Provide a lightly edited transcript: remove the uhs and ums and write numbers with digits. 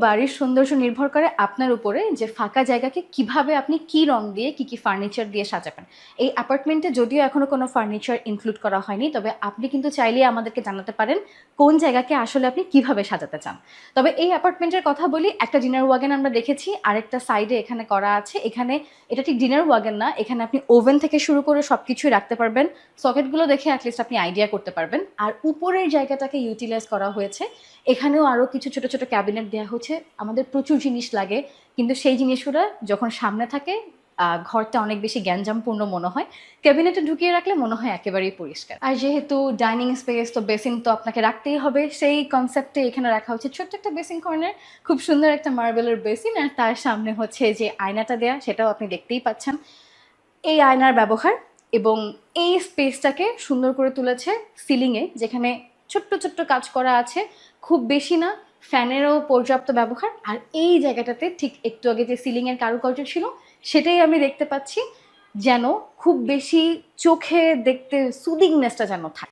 বাড়ির সৌন্দর্য নির্ভর করে আপনার উপরে যে ফাঁকা জায়গাকে কিভাবে আপনি কি রং দিয়ে কি ফার্নিচার দিয়ে সাজাবেন। এই অ্যাপার্টমেন্টে যদিও এখনো কোনো ফার্নিচার ইনক্লুড করা হয়নি, তবে আপনি কিন্তু চাইলেই আমাদেরকে জানাতে পারেন কোন জায়গাকে আসলে আপনি কিভাবে সাজাতে চান। তবে এই অ্যাপার্টমেন্টের কথা বলি, একটা ডিনার ওয়াগন আমরা দেখেছি, আরেকটা সাইডে এখানে করা আছে। এখানে এটা ঠিক ডিনার ওয়াগন না, এখানে আপনি ওভেন থেকে শুরু করে সব কিছুই রাখতে পারবেন। সকেটগুলো দেখে অ্যাটলিস্ট আপনি আইডিয়া করতে পারবেন। আর উপরের জায়গাটাকে ইউটিলাইজ করা হয়েছে, এখানেও আরও কিছু ছোট ছোট ক্যাবিনেট দেওয়া হচ্ছে। আমাদের প্রচুর জিনিস লাগে, কিন্তু সেই জিনিসগুলো যখন সামনে থাকে ঘরটা অনেক বেশি গ্যাঞ্জামপূর্ণ মনে হয়। ক্যাবিনেটে ঢুকিয়ে রাখলে মনে হয় একেবারেই পরিষ্কার। আর যেহেতু ডাইনিং স্পেস, তো বেসিন তো আপনাকে রাখতেই হবে, সেই কনসেপ্টে এখানে রাখা হচ্ছে ছোট্ট একটা বেসিন কর্নার। খুব সুন্দর একটা মার্বেলের বেসিন, আর তার সামনে হচ্ছে যে আয়নাটা দেয়া, সেটাও আপনি দেখতেই পাচ্ছেন। এই আয়নার ব্যবহার এবং এই স্পেসটাকে সুন্দর করে তুলেছে সিলিংয়ে, যেখানে ছোট্ট ছোট্ট কাজ করা আছে, খুব বেশি না, ফ্যানেরও পর্যাপ্ত ব্যবহার। আর এই জায়গাটাতে ঠিক একটু আগে যে সিলিংয়ের কারুকার্য ছিল, সেটাই আমি দেখতে পাচ্ছি, যেন খুব বেশি চোখে দেখতে সুদিংনেসটা যেন থাকে।